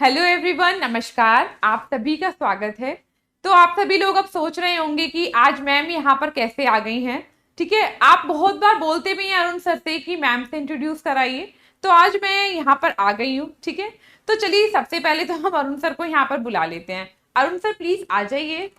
Hello everyone, नमस्कार। आप सभी का स्वागत है। तो आप सभी लोग अब सोच रहे होंगे कि आज मैम यहाँ पर कैसे आ गई हैं। ठीक है, आप बहुत बार बोलते भी हैं अरुण सर से कि मैम से इंट्रोड्यूस कराइए, तो आज मैं यहाँ पर आ गई हूँ। ठीक है, तो चलिए सबसे पहले तो हम अरुण सर को यहाँ पर बुला लेते हैं। अरुण सर प्लीज आ जाइए।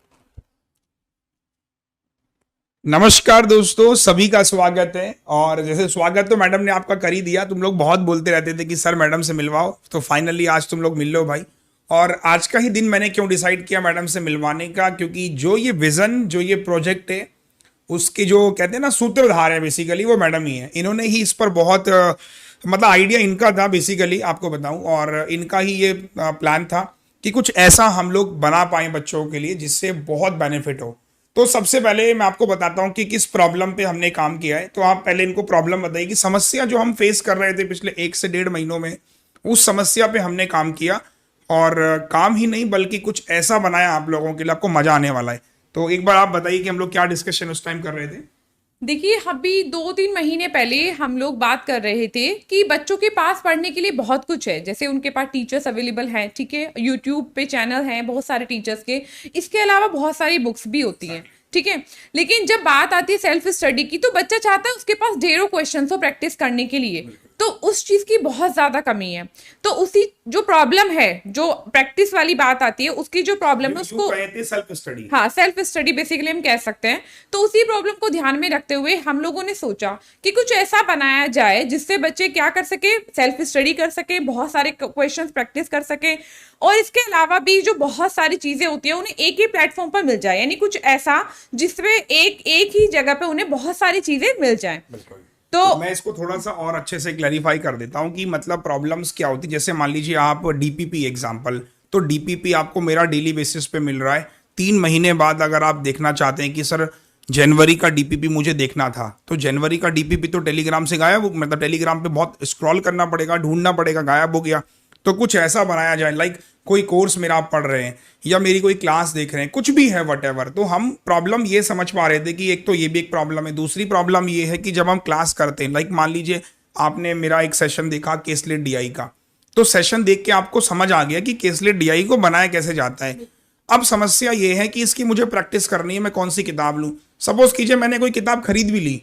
नमस्कार दोस्तों, सभी का स्वागत है। और जैसे स्वागत तो मैडम ने आपका कर ही दिया। तुम लोग बहुत बोलते रहते थे कि सर मैडम से मिलवाओ, तो फाइनली आज तुम लोग मिल लो भाई। और आज का ही दिन मैंने क्यों डिसाइड किया मैडम से मिलवाने का, क्योंकि जो ये विजन, जो ये प्रोजेक्ट है, उसके जो कहते हैं ना सूत्रधार है बेसिकली वो मैडम ही है। इन्होंने ही इस पर बहुत मतलब आइडिया इनका था बेसिकली, आपको बताऊं। और इनका ही ये प्लान था कि कुछ ऐसा हम लोग बना पाए बच्चों के लिए जिससे बहुत बेनिफिट हो। तो सबसे पहले मैं आपको बताता हूँ कि किस प्रॉब्लम पे हमने काम किया है। तो आप पहले इनको प्रॉब्लम बताइए कि समस्या जो हम फेस कर रहे थे पिछले 1 से 1.5 महीनों में, उस समस्या पे हमने काम किया। और काम ही नहीं बल्कि कुछ ऐसा बनाया आप लोगों के लिए, आपको मजा आने वाला है। तो एक बार आप बताइए कि हम लोग क्या डिस्कशन उस टाइम कर रहे थे। देखिए, अभी 2-3 महीने पहले हम लोग बात कर रहे थे कि बच्चों के पास पढ़ने के लिए बहुत कुछ है। जैसे उनके पास टीचर्स अवेलेबल हैं, ठीक है, यूट्यूब पे चैनल हैं बहुत सारे टीचर्स के। इसके अलावा बहुत सारी बुक्स भी होती हैं, ठीक है। लेकिन जब बात आती है सेल्फ स्टडी की, तो बच्चा चाहता है उसके पास ढेरों क्वेश्चन हो प्रैक्टिस करने के लिए। तो उस चीज की बहुत ज्यादा कमी है। तो उसी जो प्रॉब्लम है, जो प्रैक्टिस वाली बात आती है, उसकी जो प्रॉब्लम है उसको, कहे थे सेल्फ स्टडी। हाँ, सेल्फ स्टडी बेसिकली हम कह सकते हैं। तो उसी प्रॉब्लम को ध्यान में रखते हुए हम लोगों ने सोचा कि कुछ ऐसा बनाया जाए जिससे बच्चे क्या कर सके, सेल्फ स्टडी कर सके, बहुत सारे क्वेश्चंस प्रैक्टिस कर सके। और इसके अलावा भी जो बहुत सारी चीजें होती है उन्हें एक ही प्लेटफॉर्म पर मिल जाए, यानी कुछ ऐसा जिसमें एक एक ही जगह पे उन्हें बहुत सारी चीजें मिल जाए। तो तो मैं इसको थोड़ा सा और अच्छे से क्लैरिफाई कर देता हूँ कि मतलब प्रॉब्लम्स क्या होती है। जैसे मान लीजिए आप डीपीपी एग्जांपल, तो डीपीपी आपको मेरा डेली बेसिस पे मिल रहा है। 3 महीने बाद अगर आप देखना चाहते हैं कि सर जनवरी का डीपीपी मुझे देखना था, तो जनवरी का डीपीपी तो टेलीग्राम से गायब, मतलब टेलीग्राम पे बहुत स्क्रॉल करना पड़ेगा, ढूंढना पड़ेगा, गायब हो गया। तो कुछ ऐसा बनाया जाए, लाइक कोई कोर्स मेरा आप पढ़ रहे हैं या मेरी कोई क्लास देख रहे हैं, कुछ भी है वट एवर। तो हम प्रॉब्लम ये समझ पा रहे थे कि एक तो ये भी एक प्रॉब्लम है। दूसरी प्रॉब्लम ये है कि जब हम क्लास करते हैं, लाइक मान लीजिए आपने मेरा एक सेशन देखा केसलेट डीआई का, तो सेशन देख के आपको समझ आ गया कि केसलेट डीआई को बनाया कैसे जाता है। अब समस्या ये है कि इसकी मुझे प्रैक्टिस करनी है, मैं कौन सी किताब लूँ। सपोज कीजिए मैंने कोई किताब खरीद भी ली,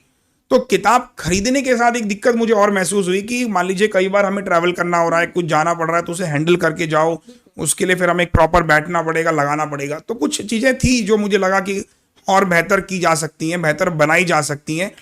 तो किताब खरीदने के साथ एक दिक्कत मुझे और महसूस हुई कि मान लीजिए कई बार हमें ट्रैवल करना हो रहा है, कुछ जाना पड़ रहा है, तो उसे हैंडल करके जाओ, उसके लिए फिर हमें एक प्रॉपर बैठना पड़ेगा, लगाना पड़ेगा। तो कुछ चीज़ें थी जो मुझे लगा कि और बेहतर की जा सकती हैं, बेहतर बनाई जा सकती हैं।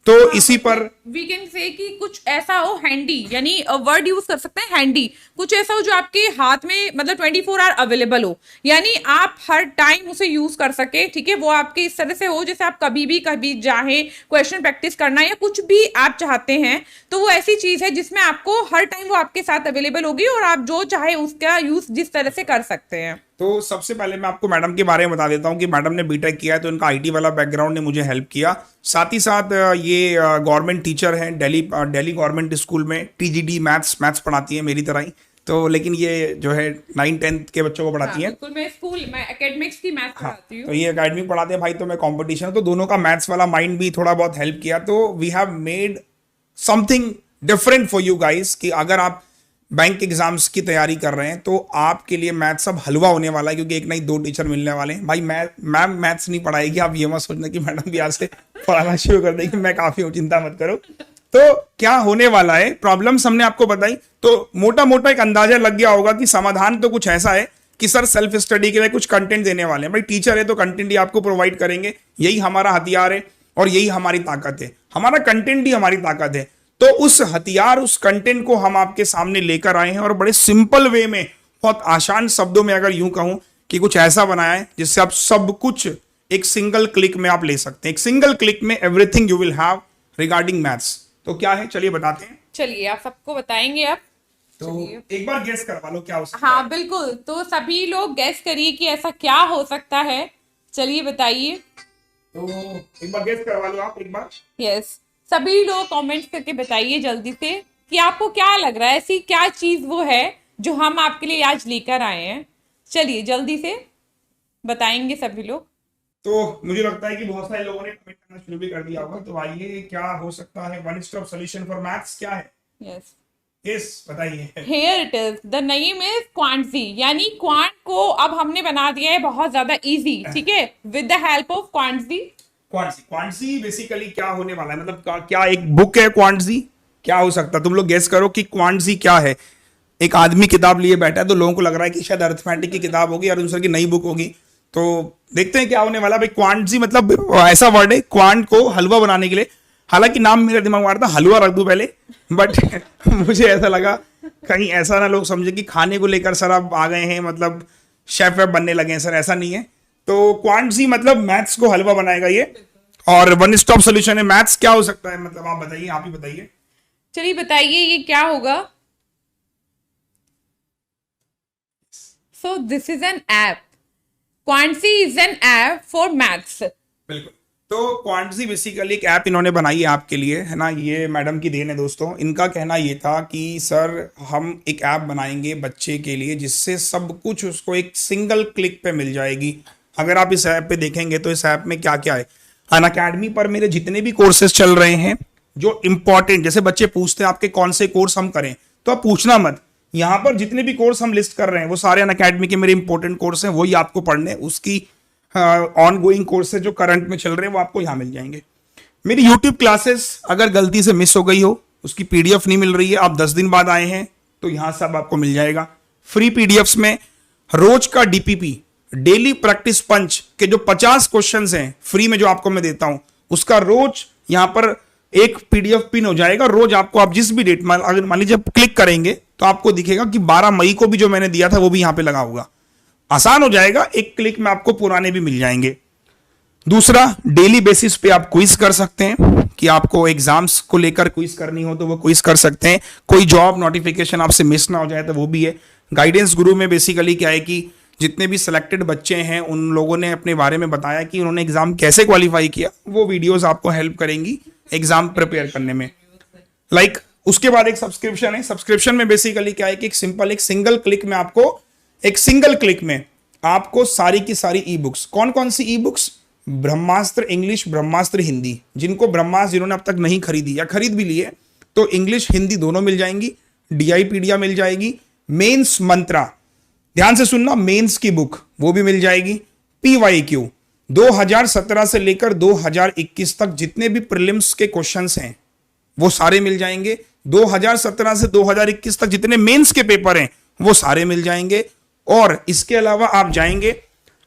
तो इसी पर वी कैन से कि कुछ ऐसा हो हैंडी, यानी वर्ड यूज कर सकते हैं हैंडी। कुछ ऐसा हो जो आपके हाथ में मतलब 24 आवर अवेलेबल हो, यानी आप हर टाइम उसे यूज कर सके। ठीक है, वो आपके इस तरह से हो जैसे आप कभी भी कभी चाहे क्वेश्चन प्रैक्टिस करना या कुछ भी आप चाहते हैं, तो वो ऐसी चीज है जिसमें आपको हर टाइम वो आपके साथ अवेलेबल होगी और आप जो चाहे उसका यूज जिस तरह से कर सकते हैं। तो सबसे पहले मैं आपको मैडम के बारे में बता देता हूँ कि मैडम ने बीटेक किया है, तो इनका आईटी वाला बैकग्राउंड ने मुझे हेल्प किया। साथ ही साथ ये गवर्नमेंट टीचर हैं, दिल्ली गवर्नमेंट स्कूल में टीजीडी मैथ्स पढ़ाती है मेरी तरह ही। तो लेकिन ये जो है 9th-10th के बच्चों को पढ़ाती हाँ, है। बिल्कुल। मैं स्कूल में एकेडमिक्स की मैथ हाँ, पढ़ाती तो हूँ। ये एकेडमिक पढ़ाते हैं भाई, तो मैं कंपटीशन, तो दोनों का मैथ्स वाला माइंड भी थोड़ा बहुत हेल्प किया। तो we have made something different for you guys कि अगर आप बैंक एग्जाम्स की तैयारी कर रहे हैं तो आपके लिए मैथ्स सब हलवा होने वाला है, क्योंकि एक नहीं दो टीचर मिलने वाले हैं भाई। मैम मैथ्स नहीं पढ़ाएगी, आप ये मत सोचना कि मैडम भी आज से पढ़ाना शुरू कर देगी। मैं काफी हूँ, चिंता मत करो। तो क्या होने वाला है, प्रॉब्लम्स हमने आपको बताई, तो मोटा मोटा एक अंदाजा लग गया होगा कि समाधान तो कुछ ऐसा है कि सर सेल्फ स्टडी के लिए कुछ कंटेंट देने वाले हैं। भाई टीचर है तो कंटेंट ही आपको प्रोवाइड करेंगे, यही हमारा हथियार है और यही हमारी ताकत है। हमारा कंटेंट ही हमारी ताकत है। तो उस हथियार, उस कंटेंट को हम आपके सामने लेकर आए हैं और बड़े सिंपल वे में, बहुत आसान शब्दों में अगर यूं कहूं कि कुछ ऐसा बनाया है जिससे आप सब कुछ एक सिंगल क्लिक में आप ले सकते हैं। एक सिंगल क्लिक में everything you will have regarding maths. तो क्या है, चलिए बताते हैं। चलिए, आप सबको बताएंगे अब। तो चलिए। एक बार गेस करवा लो क्या हो सकता हाँ है। बिल्कुल, तो सभी लोग गैस करिए कि ऐसा क्या हो सकता है। चलिए बताइए। तो एक बार गेस करवा लो आप एक बार। यस, सभी लोग कमेंट्स करके बताइए जल्दी से कि आपको क्या लग रहा है, ऐसी क्या चीज वो है जो हम आपके लिए आज लेकर आए हैं। चलिए जल्दी से बताएंगे सभी लोग। तो मुझे लगता है कि बहुत सारे लोगों ने कमेंट करना शुरू भी कर दिया होगा। तो आइए, क्या हो सकता है one stop solution for maths क्या है। यस, यस बताइए। Here it is, the name is QuantG, यानी क्वांट को अब हमने बना दिया है बहुत ज्यादा इजी, ठीक है, with the help of QuantG. QuantG basically क्या होने वाला है, मतलब क्या एक बुक है क्वांटजी, क्या हो सकता है? तुम लोग गेस करो कि क्वांटजी क्या है। एक आदमी किताब लिए बैठा है तो लोगों को लग रहा है कि शायद अर्थमेटिक की किताब होगी, अरुण सर की नई बुक होगी। तो देखते हैं क्या होने वाला। भाई क्वांटजी मतलब ऐसा वर्ड है क्वांट को हलवा बनाने के लिए, हालांकि नाम मेरे दिमाग में आ रहा था हलवा रख दूं पहले, बट मुझे ऐसा लगा कहीं ऐसा ना लोग समझे कि खाने को लेकर सर आप आ गए हैं, मतलब शेफ वेफ बनने लगे हैं सर, ऐसा नहीं है। तो क्वांटजी मतलब मैथ्स को हलवा बनाएगा ये, और वन स्टॉप सोल्यूशन है। मैथ्स क्या हो सकता है, मतलब आप बताइए, आप ही बताइए। चलिए बताइए ये क्या होगा। So this is an app, QuantG is an app for maths. बिल्कुल। तो क्वांटजी बेसिकली एक ऐप इन्होंने बनाई है आपके लिए, है ना, ये मैडम की देन है दोस्तों। इनका कहना ये था कि सर हम एक ऐप बनाएंगे बच्चे के लिए जिससे सब कुछ उसको एक सिंगल क्लिक पे मिल जाएगी। अगर आप इस ऐप पे देखेंगे तो इस ऐप में क्या क्या है, अनअकैडमी पर मेरे जितने भी कोर्सेज चल रहे हैं जो इंपॉर्टेंट, जैसे बच्चे पूछते हैं आपके कौन से कोर्स हम करें, तो आप पूछना मत, यहाँ पर जितने भी कोर्स हम लिस्ट कर रहे हैं वो सारे अनअकैडमी के मेरे इंपॉर्टेंट कोर्स हैं, वही आपको पढ़ने, उसकी ऑन गोइंग कोर्सेज जो करंट में चल रहे हैं वो आपको यहाँ मिल जाएंगे। मेरी यूट्यूब क्लासेस अगर गलती से मिस हो गई हो, उसकी पीडीएफ नहीं मिल रही है, आप 10 दिन बाद आए हैं तो यहाँ सब आपको मिल जाएगा फ्री पीडीएफ्स में। रोज का डीपीपी, डेली प्रैक्टिस पंच के जो 50 क्वेश्चंस हैं फ्री में जो आपको मैं देता हूं, उसका रोज यहां पर एक पीडीएफ पिन हो जाएगा। रोज आपको, आप जिस भी डेट में अगर मान लीजिए आप क्लिक करेंगे तो आपको दिखेगा कि 12 मई को भी जो मैंने दिया था वो भी यहां पे लगा होगा। आसान हो जाएगा, एक क्लिक में आपको पुराने भी मिल जाएंगे। दूसरा, डेली बेसिस पे आप क्विज कर सकते हैं कि आपको एग्जाम्स को लेकर क्विज करनी हो तो वो क्विज कर सकते हैं। कोई जॉब नोटिफिकेशन आपसे मिस ना हो जाए तो वो भी है। गाइडेंस गुरु में बेसिकली क्या है कि जितने भी सिलेक्टेड बच्चे हैं उन लोगों ने अपने बारे में बताया कि उन्होंने एग्जाम कैसे क्वालिफाई किया, वो वीडियोस आपको हेल्प करेंगी एग्जाम प्रिपेयर करने में। लाइक उसके बाद एक सब्सक्रिप्शन है। सब्सक्रिप्शन में बेसिकली क्या है कि एक सिंपल एक सिंगल क्लिक में आपको सारी की सारी ई बुक्स, कौन कौन सी ई बुक्स, ब्रह्मास्त्र इंग्लिश, ब्रह्मास्त्र हिंदी, जिनको ब्रह्मास्त्र जिन्होंने अब तक नहीं खरीदी या खरीद भी लिए तो इंग्लिश हिंदी दोनों मिल जाएंगी। डीआईपीडिया मिल जाएगी। मेंस मंत्रा, ध्यान से सुनना, मेंस की बुक वो भी मिल जाएगी। पीवाईक्यू 2017 से लेकर 2021 तक जितने भी प्रीलिम्स के क्वेश्चंस हैं वो सारे मिल जाएंगे। 2017 से 2021 तक जितने मेंस के पेपर हैं वो सारे मिल जाएंगे। और इसके अलावा आप जाएंगे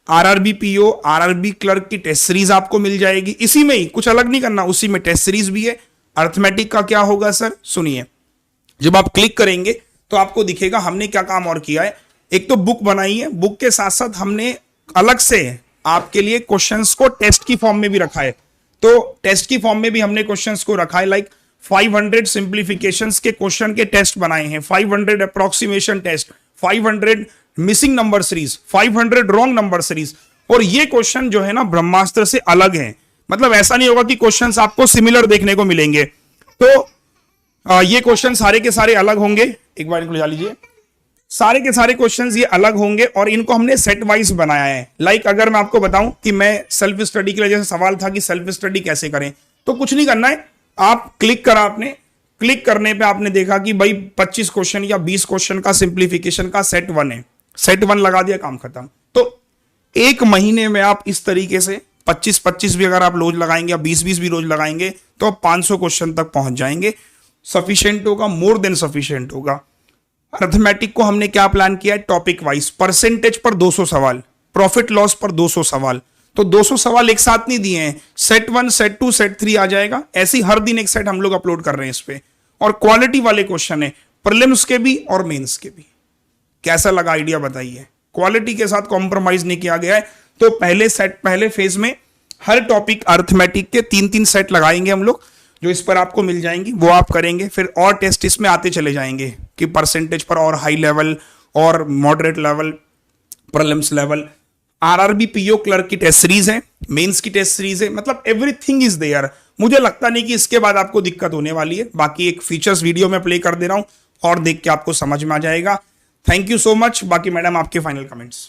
आरआरबी पीओ, आरआरबी क्लर्क की टेस्ट सीरीज आपको मिल जाएगी। इसी में ही, कुछ अलग नहीं करना, उसी में टेस्ट सीरीज भी है। अर्थमेटिक का क्या होगा सर, सुनिए, जब आप क्लिक करेंगे तो आपको दिखेगा हमने क्या काम और किया है। एक तो बुक बनाई है, बुक के साथ साथ हमने अलग से आपके लिए क्वेश्चंस को टेस्ट की फॉर्म में भी रखा है। तो टेस्ट की फॉर्म में भी हमने क्वेश्चंस को रखा है। लाइक 500 सिंप्लीफिकेशंस के क्वेश्चन के टेस्ट बनाए हैं, 500 approximation test, 500 missing number series, 500 wrong number series. और ये क्वेश्चन जो है ना ब्रह्मास्त्र से अलग है, मतलब ऐसा नहीं होगा कि क्वेश्चंस आपको सिमिलर देखने को मिलेंगे। तो ये क्वेश्चन सारे के सारे अलग होंगे। एक बार इनको ले लीजिए, सारे के सारे क्वेश्चंस ये अलग होंगे और इनको हमने सेट वाइज बनाया है। लाइक अगर मैं आपको बताऊं कि मैं सेल्फ स्टडी के लिए, जैसे सवाल था कि सेल्फ स्टडी कैसे करें, तो कुछ नहीं करना है, आप क्लिक करा, आपने क्लिक करने पे आपने देखा कि भाई 25 क्वेश्चन या 20 क्वेश्चन का सिंप्लीफिकेशन का सेट 1 है, सेट 1 लगा दिया, काम खत्म। तो एक महीने में आप इस तरीके से 25-25 भी अगर आप रोज लगाएंगे या 20-20 भी रोज लगाएंगे तो आप 500 क्वेश्चन तक पहुंच जाएंगे। सफिशिएंट होगा, मोर देन सफिशिएंट होगा। अर्थमेटिक को हमने क्या प्लान किया है, टॉपिक वाइज, परसेंटेज पर 200 सवाल, प्रॉफिट लॉस पर 200 सवाल। तो 200 सवाल एक साथ नहीं दिए हैं, सेट 1, सेट 2, सेट 3 आ जाएगा। ऐसे ही हर दिन एक सेट हम लोग अपलोड कर रहे हैं इस पे, और क्वालिटी वाले क्वेश्चन है, प्रीलिम्स के भी और मेंस के भी। कैसा लगा आइडिया बताइए? क्वालिटी के साथ कॉम्प्रोमाइज नहीं किया गया है। तो पहले फेज में हर टॉपिक अर्थमेटिक के 3-3 सेट लगाएंगे हम लोग, जो इस पर आपको मिल जाएंगी, वो आप करेंगे। फिर और टेस्ट इसमें आते चले जाएंगे कि परसेंटेज पर और हाई लेवल और moderate level, prelims level. RRB PO clerk की टेस्ट सीरीज है, मेंस की टेस्ट सीरीज है, मतलब एवरीथिंग इज देयर। मुझे लगता नहीं कि इसके बाद आपको दिक्कत होने वाली है। बाकी एक फीचर्स वीडियो में प्ले कर दे रहा हूं और देख के आपको समझ में आ जाएगा। Thank you so much. बाकी मैडम आपके फाइनल कमेंट्स।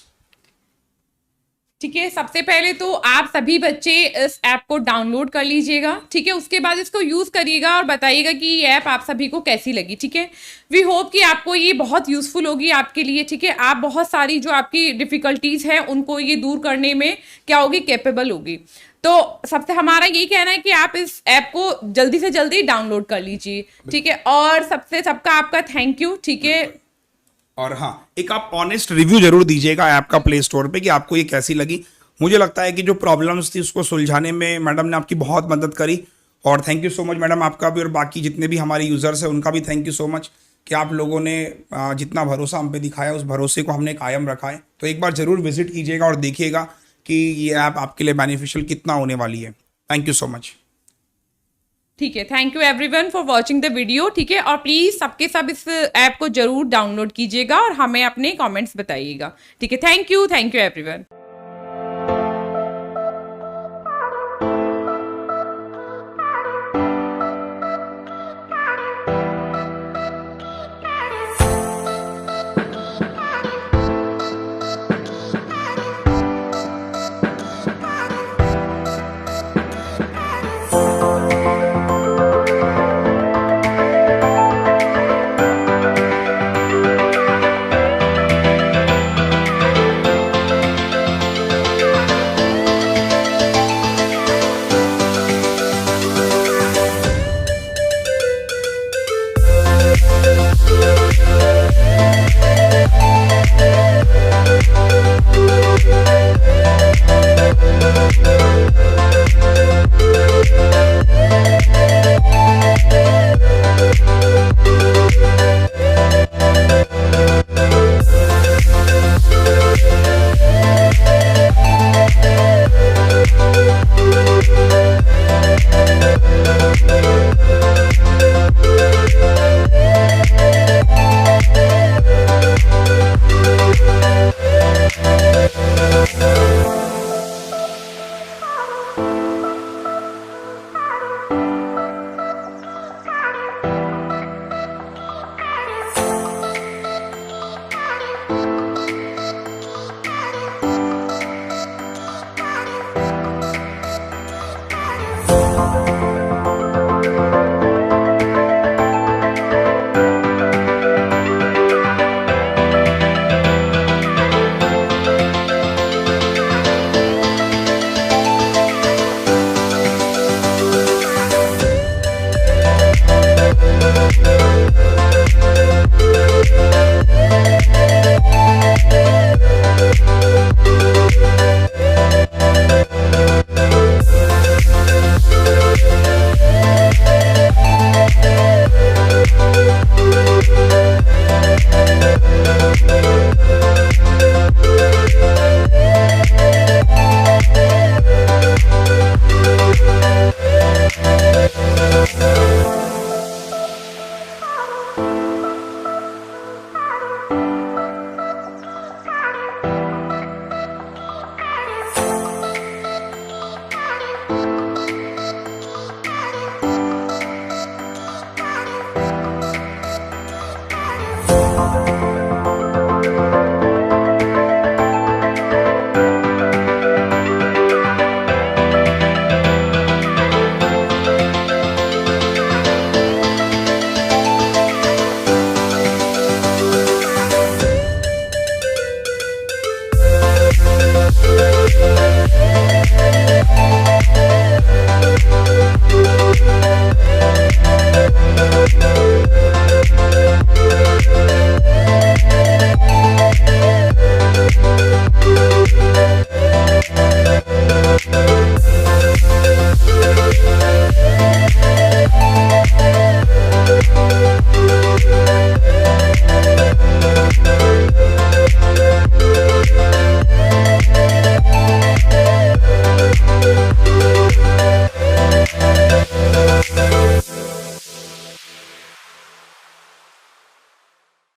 ठीक है, सबसे पहले तो आप सभी बच्चे इस ऐप को डाउनलोड कर लीजिएगा। ठीक है, उसके बाद इसको यूज़ करिएगा और बताइएगा कि ये ऐप आप सभी को कैसी लगी। ठीक है, वी होप कि आपको ये बहुत यूज़फुल होगी आपके लिए। ठीक है, आप बहुत सारी जो आपकी डिफ़िकल्टीज़ हैं उनको ये दूर करने में क्या होगी, कैपेबल होगी। तो सबसे हमारा यही कहना है कि आप इस ऐप को जल्दी से जल्दी डाउनलोड कर लीजिए। ठीक है, और सबका आपका थैंक यू। ठीक है, और हाँ, एक आप ऑनेस्ट रिव्यू जरूर दीजिएगा ऐप का प्ले स्टोर पे कि आपको ये कैसी लगी। मुझे लगता है कि जो प्रॉब्लम्स थी उसको सुलझाने में मैडम ने आपकी बहुत मदद करी, और thank you so much madam आपका भी, और बाकी जितने भी हमारे यूज़र्स हैं उनका भी थैंक यू सो मच कि आप लोगों ने जितना भरोसा हम पे दिखाया उस भरोसे को हमने कायम रखा है। तो एक बार ज़रूर विजिट कीजिएगा और देखिएगा कि ये ऐप आपके लिए बेनिफिशियल कितना होने वाली है। Thank you so much. ठीक है, thank you everyone for watching the video. ठीक है, और प्लीज़ सबके सब इस ऐप को जरूर डाउनलोड कीजिएगा और हमें अपने कमेंट्स बताइएगा। ठीक है, थैंक यू एवरीवन।